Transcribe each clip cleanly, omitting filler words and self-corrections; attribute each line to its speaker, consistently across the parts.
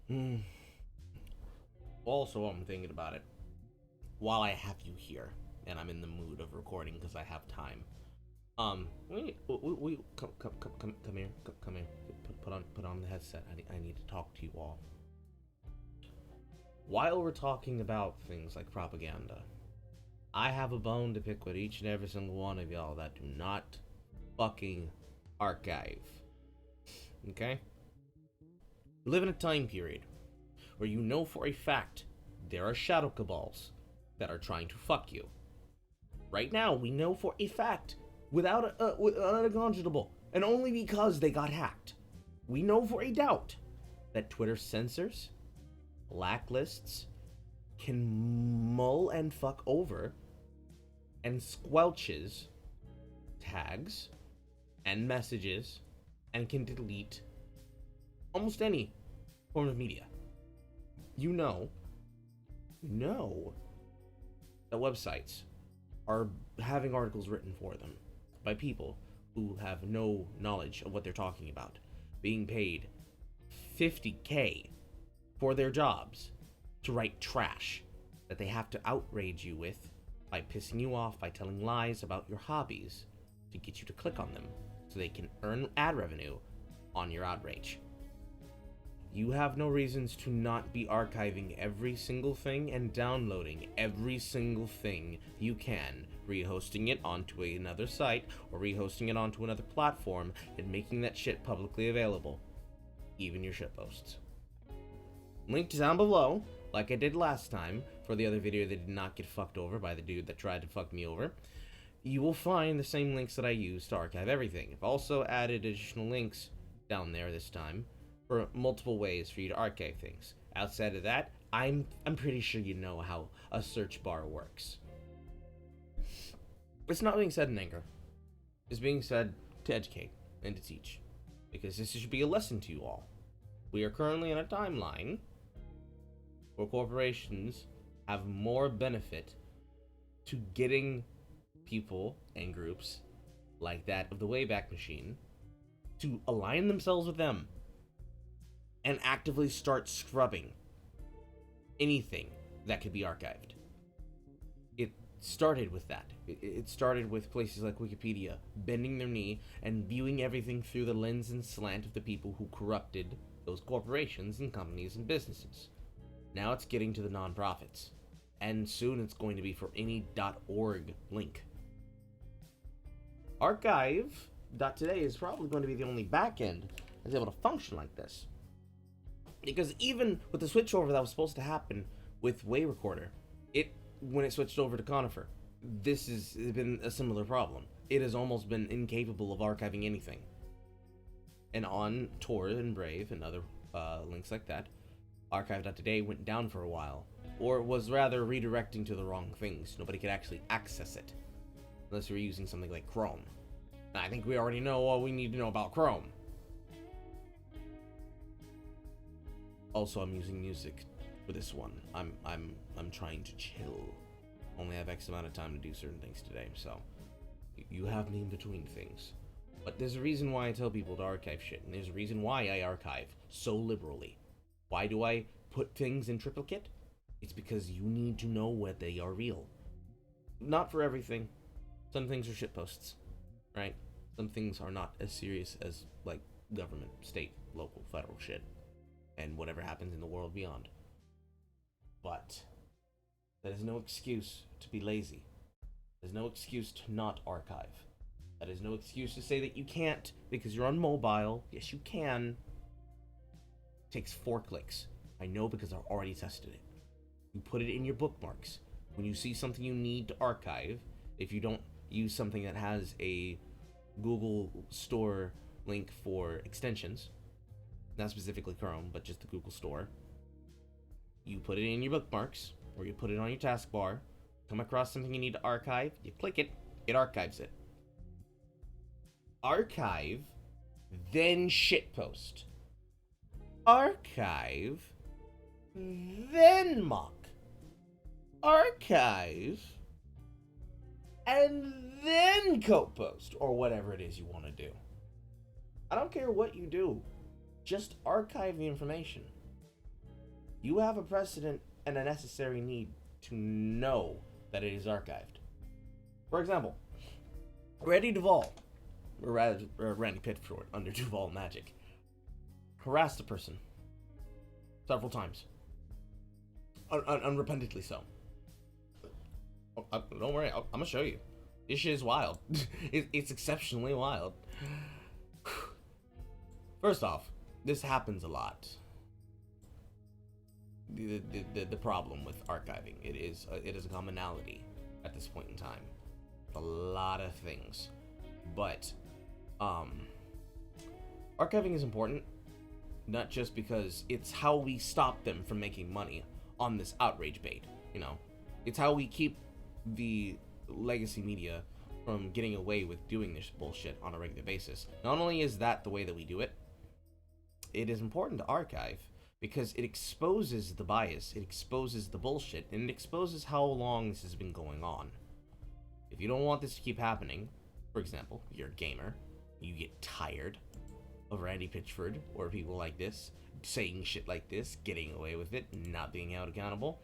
Speaker 1: Mm. Also, I'm thinking about it. While I have you here, and I'm in the mood of recording because I have time. Come here, come here. Put on the headset. I need to talk to you all. While we're talking about things like propaganda, I have a bone to pick with each and every single one of y'all that do not fucking archive. Okay? We live in a time period where you know for a fact there are shadow cabals that are trying to fuck you. Right now, we know for a fact, without a conjurable, and only because they got hacked, we know for a doubt that Twitter censors, blacklists, can mull and fuck over, and squelches tags and messages, and can delete almost any form of media. You know that websites are having articles written for them by people who have no knowledge of what they're talking about, being paid $50K for their jobs to write trash that they have to outrage you with by pissing you off, by telling lies about your hobbies to get you to click on them so they can earn ad revenue on your outrage. You have no reasons to not be archiving every single thing and downloading every single thing you can, rehosting it onto another site or rehosting it onto another platform and making that shit publicly available. Even your shitposts. Linked down below, like I did last time for the other video that did not get fucked over by the dude that tried to fuck me over. You will find the same links that I used to archive everything. I've also added additional links down there this time for multiple ways for you to archive things. Outside of that, I'm pretty sure you know how a search bar works. It's not being said in anger. It's being said to educate and to teach, because this should be a lesson to you all. We are currently in a timeline where corporations have more benefit to getting people and groups like that of the Wayback Machine to align themselves with them and actively start scrubbing anything that could be archived. It started with that. It started with places like Wikipedia bending their knee and viewing everything through the lens and slant of the people who corrupted those corporations and companies and businesses. Now it's getting to the nonprofits, and soon it's going to be for any .org link. Archive.today is probably going to be the only backend that's able to function like this. Because even with the switchover that was supposed to happen with Way Recorder, when it switched over to Conifer, this has been a similar problem. It has almost been incapable of archiving anything. And on Tor and Brave and other links like that, Archive.today went down for a while, or was rather redirecting to the wrong things. Nobody could actually access it unless you were using something like Chrome. And I think we already know all we need to know about Chrome. Also, I'm using music for this one. I'm trying to chill. Only have X amount of time to do certain things today, so you have me in between things. But there's a reason why I tell people to archive shit, and there's a reason why I archive so liberally. Why do I put things in triplicate? It's because you need to know what they are real. Not for everything. Some things are shitposts, right? Some things are not as serious as, like, government, state, local, federal shit, and whatever happens in the world beyond. But that is no excuse to be lazy. There's no excuse to not archive. That is no excuse to say that you can't because you're on mobile. Yes, you can. It takes 4 clicks. I know because I've already tested it. You put it in your bookmarks. When you see something you need to archive, if you don't use something that has a Google Store link for extensions, not specifically Chrome, but just the Google Store, you put it in your bookmarks, or you put it on your taskbar, come across something you need to archive, you click it, it archives it. Archive, then shitpost. Archive, then mock. Archive, and then code post, or whatever it is you want to do. I don't care what you do, just archive the information. you have a precedent and a necessary need to know that it is archived. For example, Randy Duvall, or rather Randy Pitchford, under Duvall Magic, harassed a person several times, unrepentantly so. Don't worry, I'm gonna show you. This shit is wild. It's exceptionally wild. First off, this happens a lot. The problem with archiving, it is a commonality at this point in time. A lot of things, but archiving is important, not just because it's how we stop them from making money on this outrage bait. You know, it's how we keep the legacy media from getting away with doing this bullshit on a regular basis. Not only is that the way that we do it, it is important to archive because it exposes the bias, it exposes the bullshit, and it exposes how long this has been going on. If you don't want this to keep happening, for example, if you're a gamer, you get tired of Randy Pitchford or people like this saying shit like this, getting away with it, not being held accountable,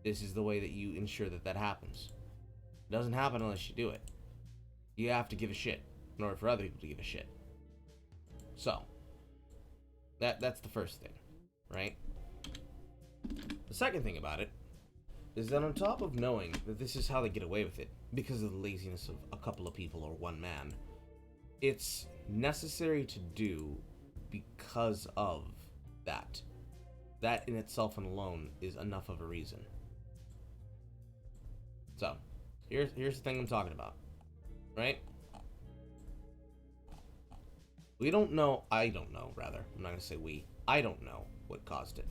Speaker 1: this is the way that you ensure that that happens. It doesn't happen unless you do it. You have to give a shit in order for other people to give a shit. So, that's the first thing, right? The second thing about it is that on top of knowing that this is how they get away with it, because of the laziness of a couple of people or one man, it's necessary to do because of that. That in itself and alone is enough of a reason. So, here's the thing I'm talking about, right? I don't know, rather. I'm not going to say we. I don't know what caused it.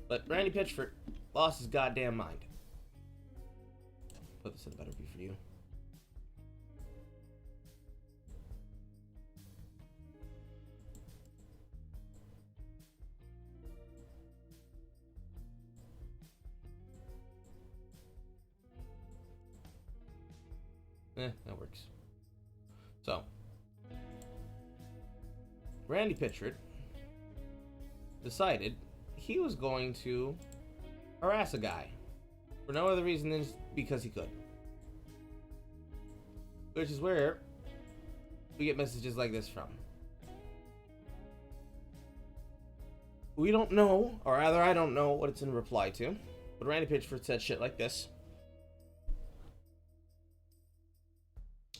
Speaker 1: But Randy Pitchford lost his goddamn mind. Put this in a better view for you. That works. So, Randy Pitchford decided he was going to harass a guy for no other reason than because he could. Which is where we get messages like this from. We don't know, or rather I don't know what it's in reply to, but Randy Pitchford said shit like this.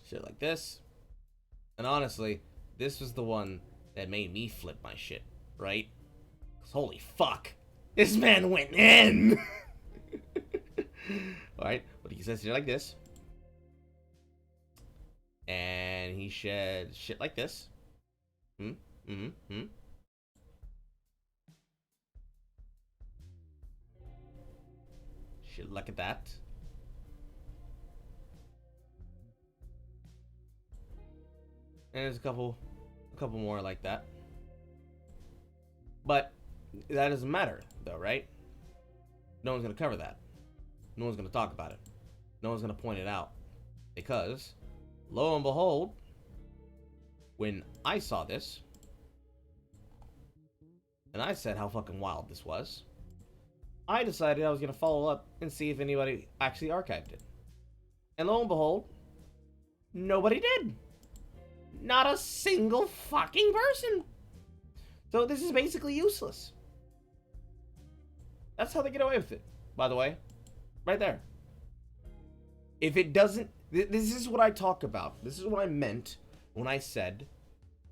Speaker 1: Shit like this. And honestly, this was the one that made me flip my shit, right? 'Cause holy fuck, this man went in! Alright, but he says shit like this. And he said shit like this. Shit like that. And there's a couple more like that. But that doesn't matter, though, right? No one's gonna cover that. No one's gonna talk about it. No one's gonna point it out. Because, lo and behold, when I saw this, and I said how fucking wild this was, I decided I was gonna follow up and see if anybody actually archived it. And lo and behold, nobody did. Not a single fucking person. So this is basically useless. That's how they get away with it, by the way. Right there. If it doesn't... This is what I talk about. This is what I meant when I said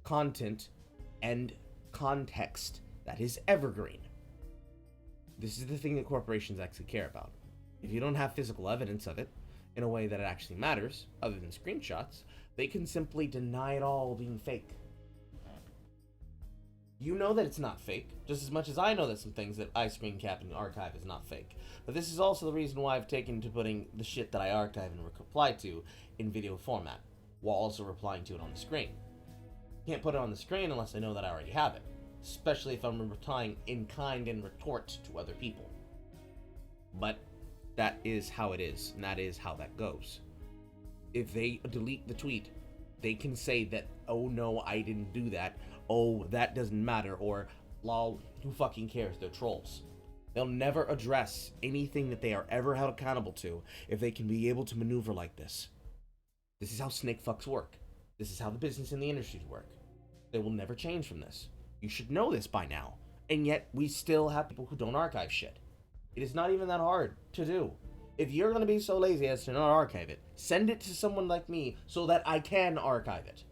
Speaker 1: content and context that is evergreen. This is the thing that corporations actually care about. If you don't have physical evidence of it in a way that it actually matters, other than screenshots, they can simply deny it all being fake. You know that it's not fake, just as much as I know that some things that I screen cap and archive is not fake. But this is also the reason why I've taken to putting the shit that I archive and reply to in video format, while also replying to it on the screen. Can't put it on the screen unless I know that I already have it, especially if I'm replying in kind and retort to other people. But that is how it is, and that is how that goes. If they delete the tweet, they can say that, oh no, I didn't do that, oh, that doesn't matter, or lol, who fucking cares, they're trolls. They'll never address anything that they are ever held accountable to if they can be able to maneuver like this. This is how snake fucks work. This is how the business and the industries work. They will never change from this. You should know this by now. And yet, we still have people who don't archive shit. It is not even that hard to do. If you're going to be so lazy as to not archive it, send it to someone like me so that I can archive it.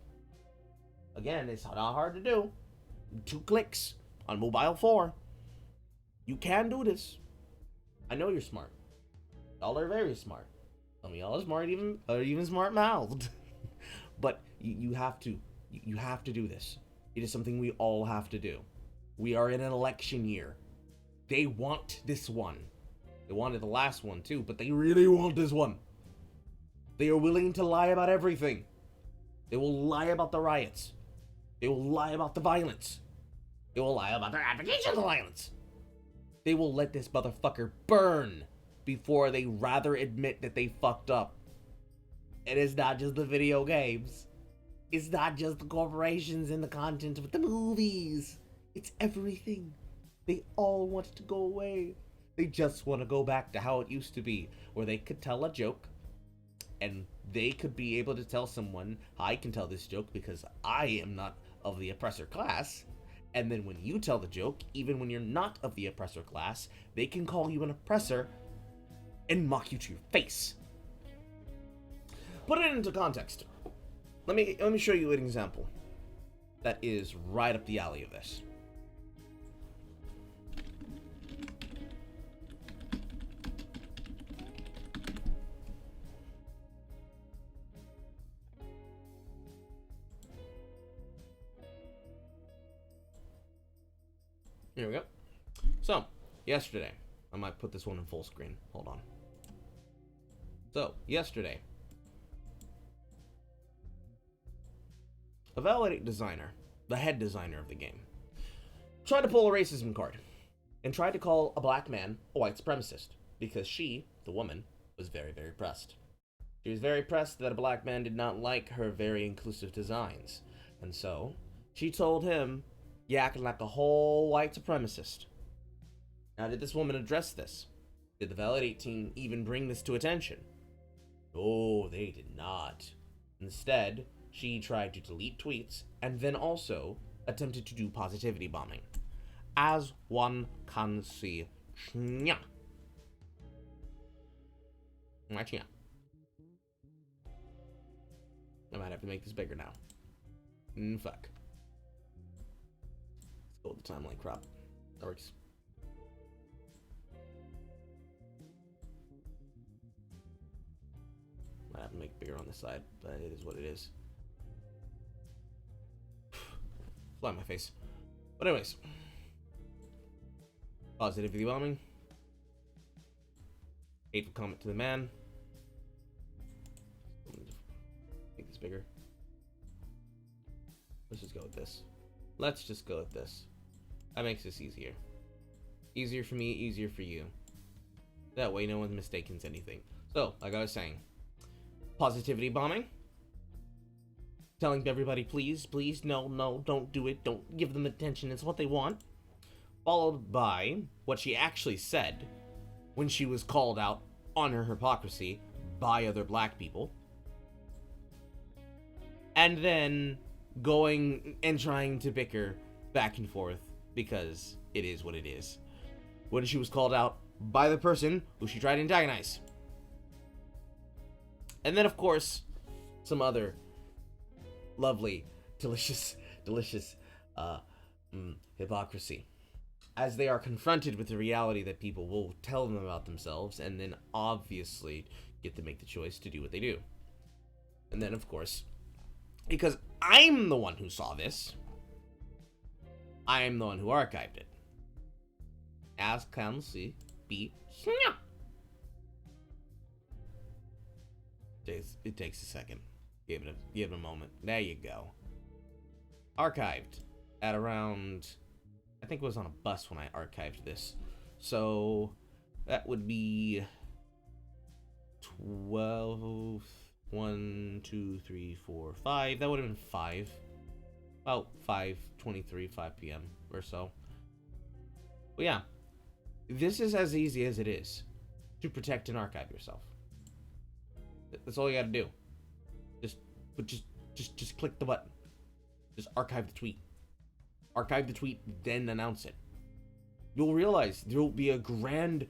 Speaker 1: Again, it's not hard to do. 2 clicks on mobile 4. You can do this. I know you're smart. Y'all are very smart. Some of y'all are smart, even smart-mouthed. But you have to do this. It is something we all have to do. We are in an election year. They want this one. They wanted the last one too, but they really want this one. They are willing to lie about everything. They will lie about the riots. They will lie about the violence. They will lie about their application of the violence. They will let this motherfucker burn before they rather admit that they fucked up. And it's not just the video games. It's not just the corporations and the content of the movies. It's everything. They all want it to go away. They just want to go back to how it used to be, where they could tell a joke, and they could be able to tell someone, I can tell this joke because I am not of the oppressor class. And then when you tell the joke, even when you're not of the oppressor class, they can call you an oppressor and mock you to your face. Put it into context. Let me show you an example that is right up the alley of this. Here we go. So, yesterday, I might put this one in full screen. Hold on. So, yesterday, a validating designer, the head designer of the game, tried to pull a racism card and tried to call a black man a white supremacist because she, the woman, was very, very pressed. She was very pressed that a black man did not like her very inclusive designs. And so, she told him, "You acting like a whole white supremacist." Now, did this woman address this? Did the Validate team even bring this to attention? No, they did not. Instead, she tried to delete tweets and then also attempted to do positivity bombing. As one can see. I might have to make this bigger now. Fuck. Let's go with the timeline crop. That works. Might have to make it bigger on this side, but it is what it is. Fly in my face. But anyways. Positivity bombing. Hateful comment to the man. Make this bigger. Let's just go with this. Let's just go with this. That makes this easier. Easier for me, easier for you. That way no one's mistaken anything. So, like I was saying. Positivity bombing. Telling everybody, please, please, no, no, don't do it. Don't give them attention. It's what they want. Followed by what she actually said when she was called out on her hypocrisy by other black people. And then going and trying to bicker back and forth because it is what it is. When she was called out by the person who she tried to antagonize. And then, of course, some other lovely, delicious hypocrisy. As they are confronted with the reality that people will tell them about themselves and then obviously get to make the choice to do what they do. And then, of course, because I'm the one who saw this, I am the one who archived it. As can see, be it takes a second. Give it a moment. There you go. Archived at around, I think it was on a bus when I archived this. So that would be 12, 1, 2, 3, 4, 5. That would have been 5. About 5:23, 5 p.m. or so. But yeah, This is as easy as it is to protect and archive yourself. That's all you gotta do. Just click the button. Just archive the tweet. Archive the tweet, then announce it. You'll realize there will be a brand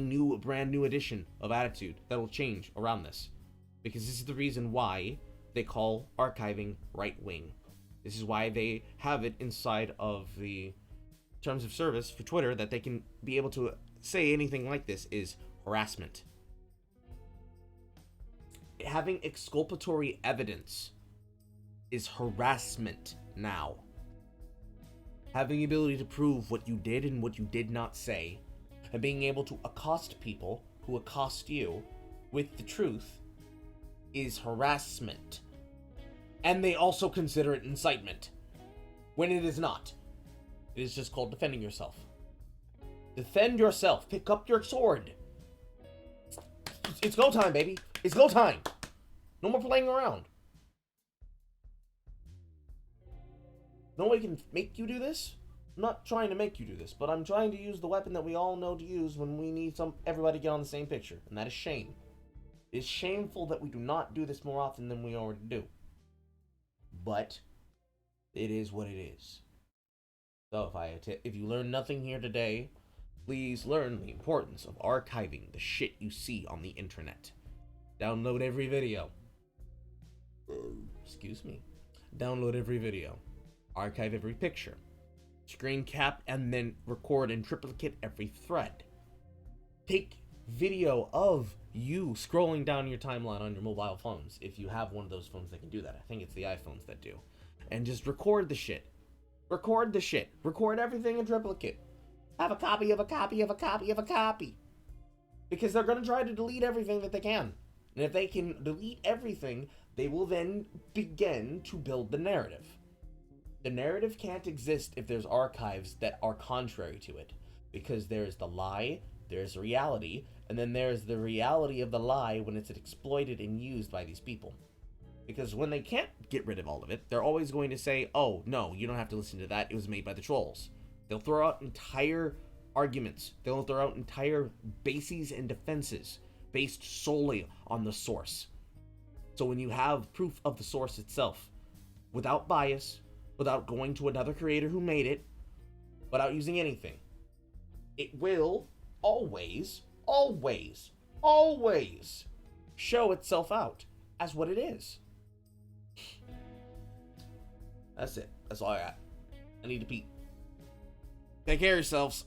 Speaker 1: new edition of Attitude that will change around this. Because this is the reason why they call archiving right wing. This is why they have it inside of the terms of service for Twitter, that they can be able to say anything like this is harassment. Having exculpatory evidence is harassment now. Having the ability to prove what you did and what you did not say, and being able to accost people who accost you with the truth, is harassment. And they also consider it incitement, when it is not. It is just called defending yourself. Defend yourself. Pick up your sword. It's go time, baby. It's go time. No more playing around. Nobody can make you do this. I'm not trying to make you do this, but I'm trying to use the weapon that we all know to use when we need everybody to get on the same picture, and that is shame. It is shameful that we do not do this more often than we already do. But it is what it is. So if you learn nothing here today, please learn the importance of archiving the shit you see on the internet. Download every video. Excuse me. Download every video. Archive every picture. Screen cap and then record in triplicate every thread. Take video of you scrolling down your timeline on your mobile phones, if you have one of those phones that can do that. I think it's the iPhones that do. And just record the shit. Record the shit. Record everything in triplicate. Have a copy of a copy of a copy of a copy. Because they're going to try to delete everything that they can. And if they can delete everything, they will then begin to build the narrative. The narrative can't exist if there's archives that are contrary to it. Because there's the lie, there's reality, and then there's the reality of the lie when it's exploited and used by these people. Because when they can't get rid of all of it, they're always going to say, oh, no, you don't have to listen to that, it was made by the trolls. They'll throw out entire arguments. They'll throw out entire bases and defenses based solely on the source. So when you have proof of the source itself, without bias, without going to another creator who made it, without using anything, it will always show itself out as what it is. That's it. That's all I got. I need to pee. Take care of yourselves.